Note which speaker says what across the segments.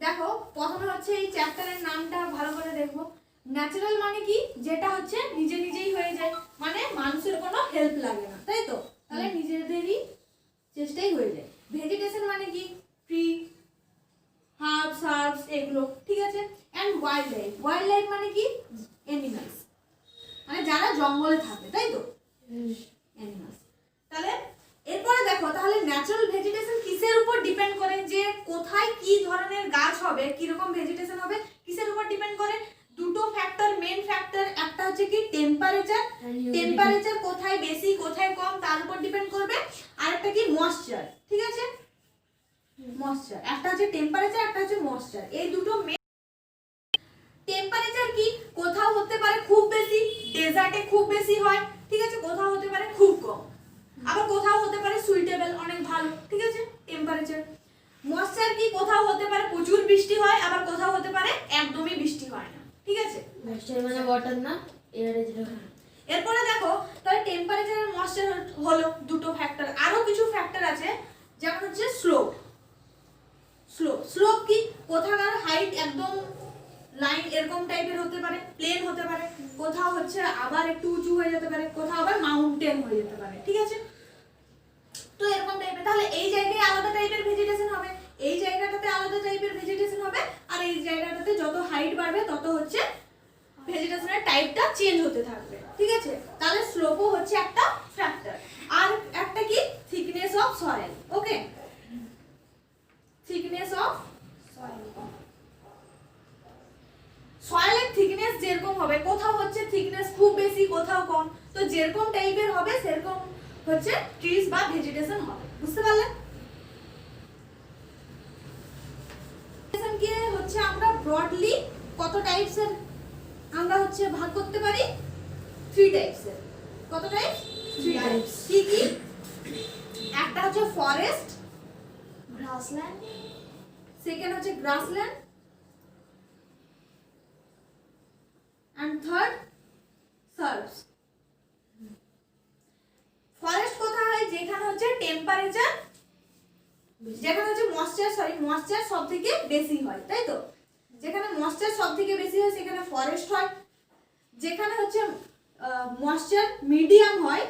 Speaker 1: দেখো প্রথমে হচ্ছে এই চ্যাপ্টারের নামটা ভালো করে দেখবো। ন্যাচারাল মানে কি, যেটা হচ্ছে নিজে নিজেই হয়ে যায়, মানে মানুষের কোনো হেল্প লাগে না, তাই তো? তাহলে নিজেদেরই চেষ্টাই হয়ে যায়। ভেজিটেশন মানে কি, ট্রি, হার্বস এগুলো, ঠিক আছে। অ্যান্ড ওয়াইল্ড লাইফ মানে কি, অ্যানিমালস, মানে যারা জঙ্গলে থাকে, তাই তো? অ্যানিমালস। তাহলে এরপরে দেখো, তাহলে ন্যাচারাল ভেজিটেশন কিসের উপর ডিপেন্ড করে, যে কোথায় কি ধরনের গাছ হবে, কি রকম ভেজিটেশন হবে, কিসের উপর ডিপেন্ড করে? দুটো ফ্যাক্টর, মেন ফ্যাক্টর, একটা হচ্ছে কি টেম্পারেচার কোথায় বেশি কোথায় কম তার উপর ডিপেন্ড করবে, আর একটা কি ময়েশ্চার, ঠিক আছে? ময়েশ্চার, একটা হচ্ছে টেম্পারেচার, একটা হচ্ছে ময়েশ্চার, এই দুটো। টেম্পারেচার কি, কোথাও হতে পারে খুব বেশি, ডেজার্টে খুব বেশি হয়, ঠিক আছে, কোথাও হতে পারে খুব কম, আবার কোথাও হতে পারে সুইটেবল, অনেক ভালো, ঠিক আছে, টেম্পারেচার। ময়েশ্চার কি, কোথাও হতে পারে প্রচুর বৃষ্টি হয়, আবার কোথাও হতে পারে একদমই বৃষ্টি হয় না, ঠিক আছে?
Speaker 2: ময়েশ্চার মানে ওয়াটার না, এয়ারে যেটা।
Speaker 1: এরপরে দেখো, তাহলে টেম্পারেচার আর ময়েশ্চার হলো দুটো ফ্যাক্টর, আরো কিছু ফ্যাক্টর আছে, যেমন হচ্ছে স্লোপ কি, কোথাকার হাইট একদম লাইন এরকম টাইপের হতে পারে, প্লেন হতে পারে, কোথাও হচ্ছে আবার একটু উঁচু হয়ে যেতে পারে, কোথাও আবার মাউন্টেন হয়ে যেতে পারে, ঠিক আছে? তো এরকম টাইপের, তাহলে এই জায়গায় আলাদা টাইপের ভেজিটেশন হবে, এই জায়গাটাতে আলাদা টাইপের ভেজিটেশন হবে, আর এই জায়গাটাতে যত হাইট বাড়বে তত হচ্ছে ভেজিটেশনের টাইপটা চেঞ্জ হতে থাকবে, ঠিক আছে? তাহলে স্লোপও হচ্ছে একটা ফ্যাক্টর। আর একটা কি, thickness of soil, okay, thickness of soil. সয়েলের থিকনেস যেরকম হবে, কোথাও হচ্ছে থিকনেস খুব বেশি, কোথাও কম, তো যেরকম টাইপের হবে সেরকম হচ্ছে ট্রিজ বা ভেজিটেশন হবে, বুঝতে পারলেন? কি হচ্ছে, আমরা ব্রডলি কত টাইপসের আমরা হচ্ছে ভাগ করতে পারি, 3 টাইপসের। কত টাইপস? 3 টাইপস। কি কি? একটা হচ্ছে ফরেস্ট,
Speaker 2: গ্রাসল্যান্ড,
Speaker 1: সেকেন্ড হচ্ছে grassland, and third serves. Forest কোথায় হয়, যেখানে হচ্ছে টেম্পারেচার, যেখানে হচ্ছে ময়েশ্চার সবথেকে বেশি হয়, তাই তো? যেখানে ময়েশ্চার সবথেকে বেশি হয় সেখানে ফরেস্ট হয়। যেখানে হচ্ছে ময়েশ্চার মিডিয়াম হয়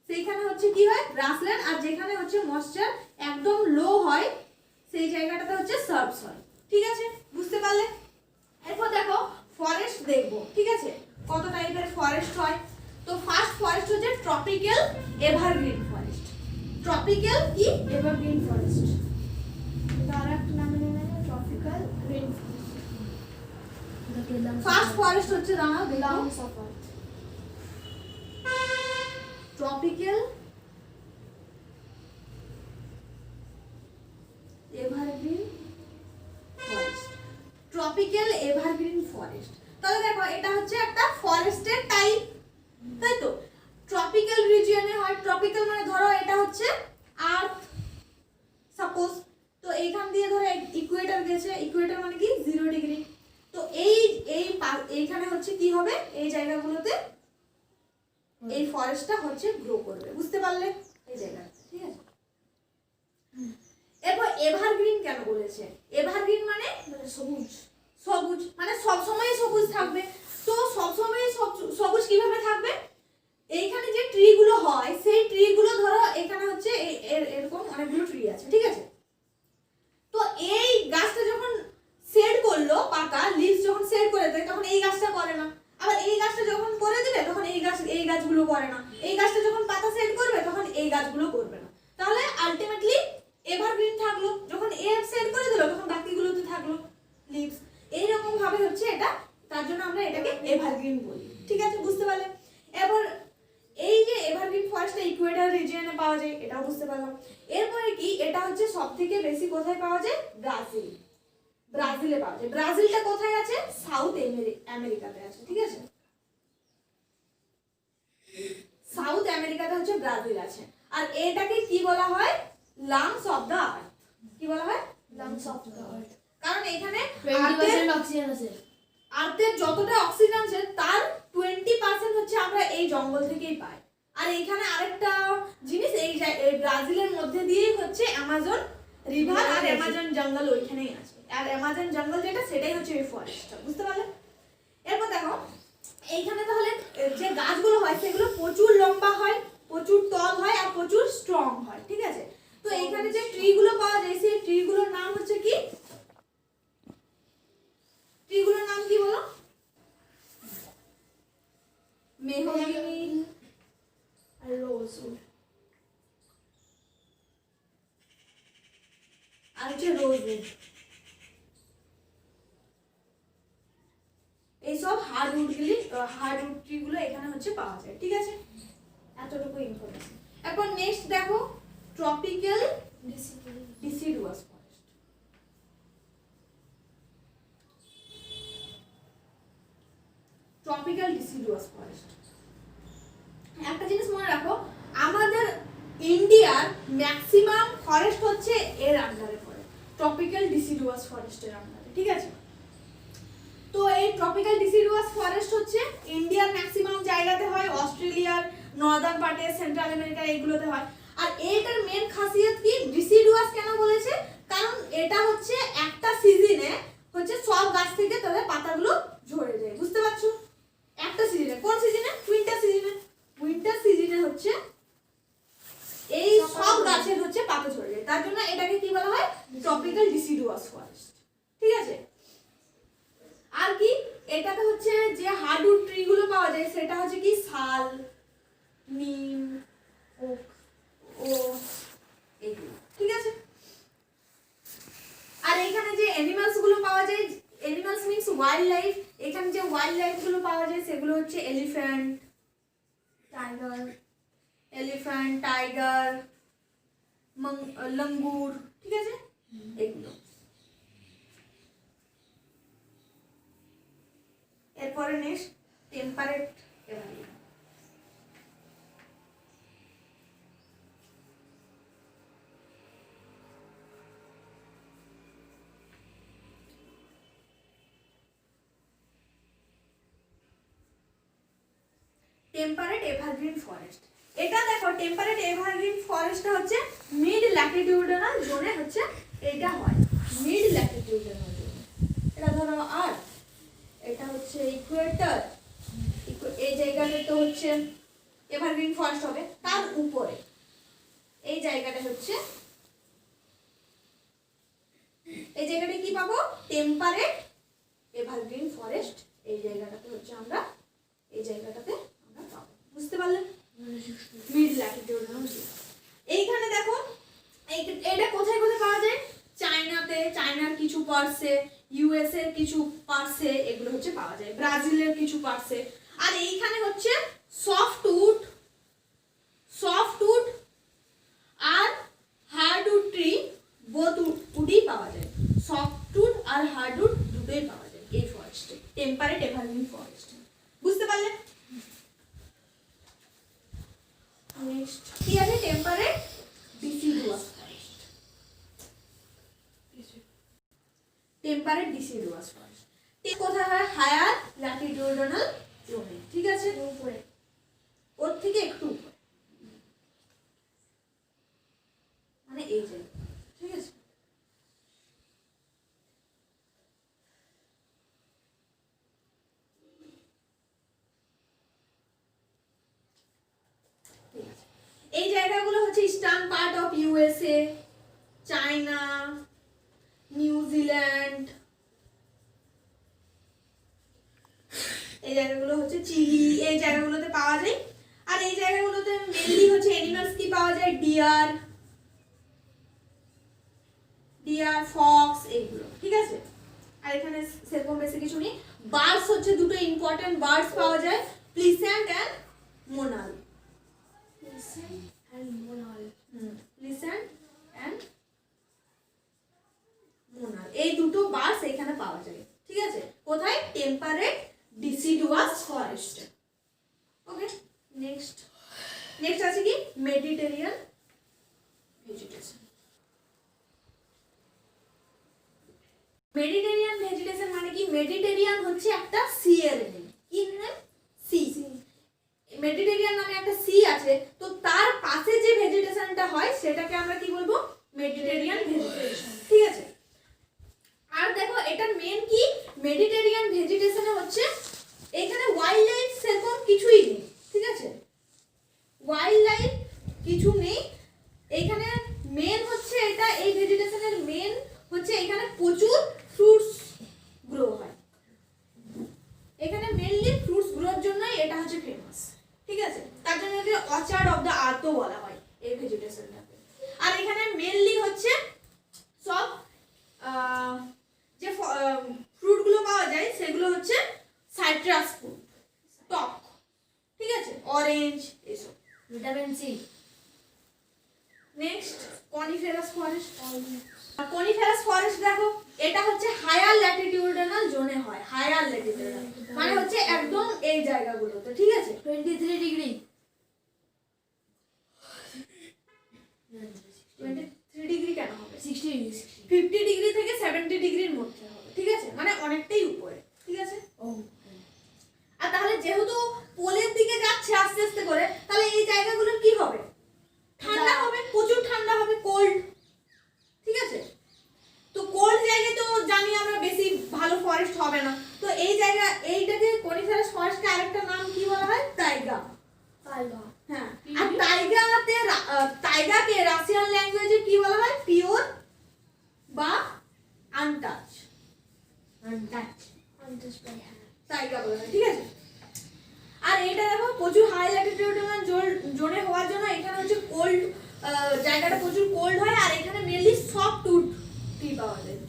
Speaker 1: সেইখানে হচ্ছে কি হয়, গ্রাসল্যান্ড। আর যেখানে হচ্ছে ময়েশ্চার একদম লো হয় সেই জায়গাটাতে হচ্ছে সার্ভস হয়, ঠিক আছে? বুঝতে পারলে? এরপর দেখো ফরেস্ট দেখবো, ঠিক আছে, কত টাইপের ফরেস্ট হয়। তো ফার্স্ট ফরেস্ট হচ্ছে ট্রপিক্যাল এভারগ্রিন ফরেস্ট। ট্রপিক্যাল কি,
Speaker 2: এভারগ্রিন ফরেস্ট,
Speaker 1: ডাইরেক্ট নামে নেবে tropical green forest.
Speaker 2: Forest.
Speaker 1: First forest হচ্ছে দাঁড়াও দেখো,
Speaker 2: lungs of earth,
Speaker 1: tropical evergreen forest. Tropical evergreen forest, তাহলে দেখো এটা হচ্ছে একটা ফরেস্টের টাইপ, তাই তো? ট্রপিক্যাল রিজিয়নে হয়, ট্রপিক্যাল মানে ধরো এটা হচ্ছে আর্থ সাপোজ, তো এইখান দিয়ে ধরো ইকুয়েটর গেছে, ইকুয়েটর মানে কি 0 ডিগ্রি, তো এইখানে হচ্ছে কি হবে, এই জায়গাগুলোতে এই ফরেস্টটা হচ্ছে গ্রো করবে, বুঝতে পারলে? এই জায়গা, ঠিক আছে? এরপর এভারগ্রিন কেন বলেছে? এভারগ্রিন মানে
Speaker 2: সবুজ,
Speaker 1: সবুজ মানে সব সময় সবুজ থাকবে। তো সব সময় সবুজ কিভাবে থাকবে? এইখানে যে ট্রি গুলো হয় সেই ট্রি গুলো ধরো এখানে হচ্ছে এরকম অনেকগুলো ট্রি আছে, ঠিক আছে? তো এই গাছটা যখন শেড করলো, পাতা লিভস যখন শেড করে দেয় তখন এই গাছটা করে না, আবার এই গাছটা যখন করে দিবে তখন এই গাছগুলো করে না, এই গাছটা যখন পাতা শেড করবে তখন এই গাছগুলো করবে না। তাহলে আলটিমেটলি এভারগ্রিন থাকলো, যখন এ শেড করে দিল তখন বাকিগুলোতে থাকলো লিভস। এইরকম ভাবে হচ্ছে এটা, তার জন্য আমরা এটাকে এভারগ্রিন বলি, ঠিক আছে? বুঝতে পারলে? এবার এই যে এভারগ্রিন ফরেস্টটা ইকুয়েটর রিজিয়নে পাওয়া যায়, এটাও বুঝতে পারলাম। এরপরে কি, এটা হচ্ছে সবথেকে বেশি কোথায় পাওয়া যায়, ব্রাজিলে পাওয়া যায়। ব্রাজিলটা কোথায় আছে, সাউথ আমেরিকাতে আছে, ঠিক আছে? সাউথ আমেরিকাতে হচ্ছে ব্রাজিল আছে। আর এটাকে কি বলা হয়, লাংস অফ দা আর্থ। কি বলা হয়,
Speaker 2: লাংস অফ দ্য আর্থ,
Speaker 1: কারণ এখানে
Speaker 2: 20% অক্সিজেন আছে।
Speaker 1: আর্থের যতটা অক্সিজেন আছে তার 20% হচ্ছে আমরা এই জঙ্গল থেকেই পাই। আর এখানে আরেকটা জিনিস, এই ব্রাজিলের মধ্যে দিয়েই হচ্ছে অ্যামাজন রিভার আর অ্যামাজন জঙ্গল ওইখানেই আছে, আর অ্যামাজন জঙ্গল যেটা সেটাই হচ্ছে এই ফরেস্টটা, বুঝতে পারলে? এরপর দেখো এইখানে তাহলে যে গাছগুলো হয় সেগুলো প্রচুর লম্বা হয়, প্রচুর টল হয় আর প্রচুর স্ট্রং হয়, ঠিক আছে? তো এইখানে যে ট্রিগুলো পাওয়া যায় সেই ট্রিগুলোর নাম হচ্ছে কি? ট্রিগুলোর নাম কি বলো? মেহগনি
Speaker 2: আর রোজউড।
Speaker 1: আর হচ্ছে রোজউড। এইসব হার্ডউড ট্রিগুলো এখানে হচ্ছে পাওয়া যায়, ঠিক আছে? এতটুকু ইনফরমেশন। এখন নেক্সট দেখো tropical deciduous forest. Tropical deciduous forest, একটা জিনিস মনে রাখো, আমাদের ইন্ডিয়ার ম্যাক্সিমাম ফরেস্ট হচ্ছে এর আন্ডারে পড়ে, ট্রপিক্যাল ডিসিডুয়াস ফরেস্টের আন্ডারে, ঠিক আছে? তো এই ট্রপিক্যাল ডিসিডুয়াস ফরেস্ট হচ্ছে ইন্ডিয়ার ম্যাক্সিমাম জায়গাতে হয়, অস্ট্রেলিয়ার নর্দার্ন পার্টে, সেন্ট্রাল আমেরিকার এইগুলোতে হয়। আর এইটার মেন খাসিয়ত কি? ডিসিডুয়াস কেন বলেছে? কারণ এটা হচ্ছে একটা সিজনে হচ্ছে সব গাছ থেকে তাদের পাতাগুলো ঝরে যায়, বুঝতে পারছো? একটা সিজনে, কোন সিজনে? উইন্টার সিজনে। উইন্টার সিজনে হচ্ছে এই সব গাছের হচ্ছে পাতা ঝরে যায়, তার জন্য এটাকে কি বলা হয়? ট্রপিক্যাল ডিসিডুয়াস ফরেস্ট, ঠিক আছে? আর কি এটাতে হচ্ছে যে হার্ডউড ট্রি গুলো পাওয়া যায় সেটা হচ্ছে কি? শাল, নিম, ওক, ও এগুলো, ঠিক আছে? আর এখানে যে অ্যানিমালস গুলো পাওয়া যায়, অ্যানিমালস মিন্স ওয়াইল্ড লাইফ, এখানে যে ওয়াইল্ড লাইফ গুলো পাওয়া যায় সেগুলো হচ্ছে এলিফ্যান্ট, টাইগার, লঙ্গুর, ঠিক আছে? এগুলো। এরপরে নেক্সট টেম্পারেট এভারিয়া। টেম্পারেট এভারগ্রিন ফরেস্ট, এটা দেখো টেম্পারেট এভারগ্রিন ফরেস্টটা হচ্ছে মিড ল্যাটিটিউডাল জোনে হচ্ছে এটা হয়, মিড ল্যাটিটিউডাল জোনে। এটা ধরো আর এটা হচ্ছে ইকুয়েটর, এই জায়গাটা তো হচ্ছে এভারগ্রিন ফরেস্ট হবে, তার উপরে এই জায়গাটা হচ্ছে, এই জায়গাটা কি পাবো? Temperate evergreen forest. এই জায়গাটাতে হচ্ছে আমরা, এই জায়গাটাতে আমরা পাবো, বুঝতে পারলেন? মিড ল্যাটিটিউডাল। এইখানে দেখো এটা কোথায় কোথায় পাওয়া যায়? চায়নাতে, চায়নার কিছু পার্টসে, ইউএস এর কিছু পার্টসে এগুলো হচ্ছে পাওয়া যায়, ব্রাজিলের কিছু পার্টসে। আর এইখানে হচ্ছে সফটউড আর হার্ডউড ট্রি, বোথ উডই পাওয়া যায়, সফটউড আর হার্ডউড দুটোই পাওয়া যায় এই ফরেস্টে, টেম্পারেট এভারগ্রিন ফরেস্টে, বুঝতে পারলেন? নেক্সট কি আছে? Temperate deciduous forest. Temperate deciduous forest কোথায় হয়? হায়ার ল্যাটিটিউডাল জোনে, ঠিক আছে? উপরে, ওর থেকে একটু উপরে, মানে এই জায়গা, ঠিক আছে? এই জায়গাগুলো হচ্ছে eastern part of USA, China, New Zealand, এই জায়গাগুলো হচ্ছে চিলি, এই জায়গাগুলোতে পাওয়া যায়। আর এই জায়গাগুলোতে মেইনলি হচ্ছে অ্যানিমালস কি পাওয়া যায়? ডিয়ার, ফক্স, এইগুলো, ঠিক আছে? আর এখানে সেরকম বেশি কিছু নেই। বার্ডস হচ্ছে দুটো ইম্পর্টেন্ট বার্ডস পাওয়া যায়, pheasant and monal. Pheasant and monal, এই দুটো বার্ডস এখানে পাওয়া যায়, ঠিক আছে? কোথায়? Temperate deciduous forest. Okay, next আছে কি? Mediterranean vegetation. মেডিটেরিয়ান ভেজিটেশন মানে কি? মেডিটেরিয়ান হচ্ছে একটা সি এর নেম, কি নেম? সি। মেডিটেরিয়ান নামে একটা সি আছে, তো তার পাশে যে ভেজিটেশনটা হয় সেটাকে আমরা কি বলবো? মেডিটেরিয়ান ভেজিটেশন, ঠিক আছে। আর দেখো এটার মেন কি, মেডিটেরিয়ান ভেজিটেশনে হচ্ছে এখানে ওয়াইল্ড লাইফ সেরকম কিছুই নেই, ঠিক আছে, ওয়াইল্ড লাইফ কিছু নেই এখানে। মেন হচ্ছে এটা, এই ভেজিটেশনের মেন হচ্ছে এখানে প্রচুর ফ্রুটস গ্রো হয়, এখানে মেনলি ফ্রুটস গ্রোর জন্যই এটা হচ্ছে ফেমাস, ঠিক আছে। তার জন্য একে অর্চার্ড অফ দ্য আর্থও বলা হয় এই ভেজিটেশনটাকে। আর এখানে মেনলি হচ্ছে সব যে ফ্রুটগুলো পাওয়া যায় সেগুলো হচ্ছে সাইট্রাস ফ্রুট, টক, ঠিক আছে, অরেঞ্জ এসব।
Speaker 2: Vitamin C.
Speaker 1: Next coniferous forest. Coniferous forest দেখো এটা হচ্ছে হায়ার ল্যাটিটিউডাল জোনে হয়, হায়ার ল্যাটিটিউডাল মানে হচ্ছে একদম এই জায়গাগুলোতে, ঠিক আছে।
Speaker 2: 23 ডিগ্রি।
Speaker 1: 23 ডিগ্রি কেন হবে,
Speaker 2: 60 ডিগ্রি।
Speaker 1: 50 ডিগ্রি থেকে 70 ডিগ্রির মধ্যে হবে, ঠিক আছে, মানে অনেকটাই উপরে, ঠিক আছে।
Speaker 2: ও
Speaker 1: আর তাহলে যেহেতু পোলের দিকে যাচ্ছে আস্তে আস্তে করে, তাহলে এই জায়গাগুলো কি হবে, ঠান্ডা হবে, প্রচুর ঠান্ডা হবে, কোল্ড, ঠিক আছে। তো কোল্ড জায়গায় তো জানি আমরা বেশি ভালো ফরেস্ট হবে না, তো এই জায়গা এইটাকে কনিফেরাস ফরেস্টে আরেকটা নাম কি বলা হয়, তাইগা।
Speaker 2: তাইগা।
Speaker 1: হ্যাঁ, আর তাইগাকে রাশিয়ান ল্যাঙ্গুয়েজে কি বলা হয়, পিওর বা আনটাচ, তাইগা বলা হয়, ঠিক আছে। আর এটা দেখো প্রচুর হাই ল্যাটিটিউডাল জোনে হওয়ার জন্য এখানে হচ্ছে কোল্ড, জায়গাটা প্রচুর কোল্ড হয়। আর এখানে মেনলি সফটউড ট্রি পাওয়া যায়,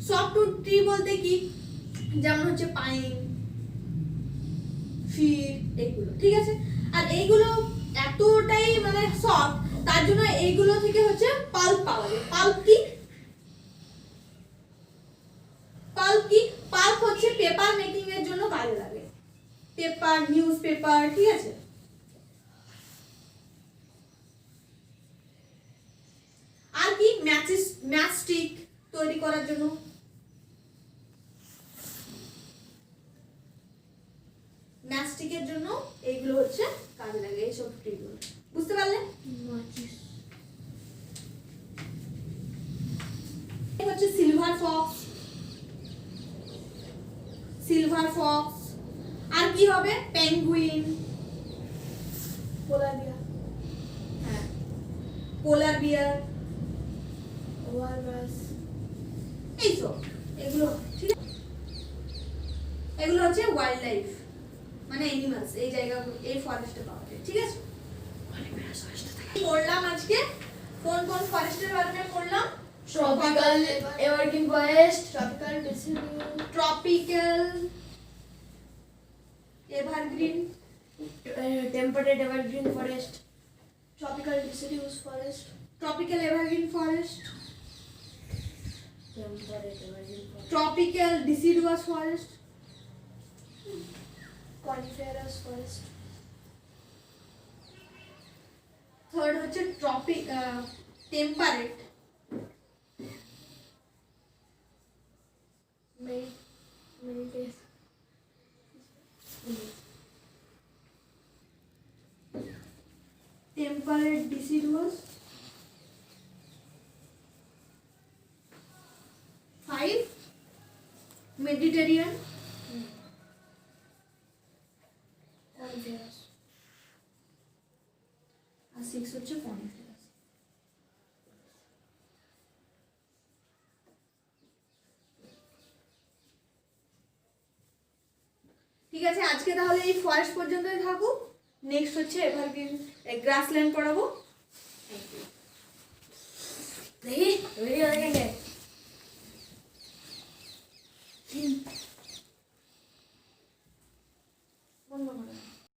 Speaker 1: সফটউড ট্রি বলতে কি, যেমন হচ্ছে পাইন, ফির, এগুলো, ঠিক আছে। আর এইগুলো এতটাই মানে সফট, তার জন্য এইগুলো থেকে হচ্ছে পাল্প পাওয়া যায়। পাল্প কি, পাল্প হচ্ছে পেপার মেকিং এর জন্য কাজে লাগে, পেপার, নিউজ পেপার, ঠিক আছে। আর কি, ম্যাচস্টিক তৈরি করার জন্য, ম্যাচস্টিকের জন্য এইগুলো হচ্ছে কাজে লাগে, এইসব ট্রিগুলো, বুঝতে পারলে। হচ্ছে সিলভার ফক্স, আর কি হবে, পেঙ্গুইন,
Speaker 2: পোলার বিয়ার।
Speaker 1: হ্যাঁ, পোলার বিয়ার,
Speaker 2: ওয়ালরাস।
Speaker 1: এইসব, এগুলো, ঠিক আছে। এগুলো হচ্ছে ওয়াইল্ড লাইফ মানে অ্যানিমালস, এই জায়গাগুলো এই ফরেস্টে পাওয়া যায়, ঠিক আছে। পড়লাম আজকে কোন কোন ফরেস্টের বারে পড়লাম,
Speaker 2: tropical evergreen forest,
Speaker 1: tropical evergreen,
Speaker 2: temperate evergreen forest, tropical deciduous forest,
Speaker 1: tropical evergreen forest,
Speaker 2: temperate evergreen forest,
Speaker 1: tropical deciduous forest,
Speaker 2: coniferous forest,
Speaker 1: third হচ্ছে temperate, temperate deciduous, 5 Mediterranean,
Speaker 2: coniferous,
Speaker 1: আর 6 হচ্ছে কনিফেরাস। ঠিক আছে, আজকে তাহলে এই ফরেস্ট পর্যন্তই থাকুক। নেক্সট হচ্ছে এভারগ্রিন গ্রাসল্যান্ড পড়াবো।
Speaker 2: দেখি ভিডিও দেখেंगे।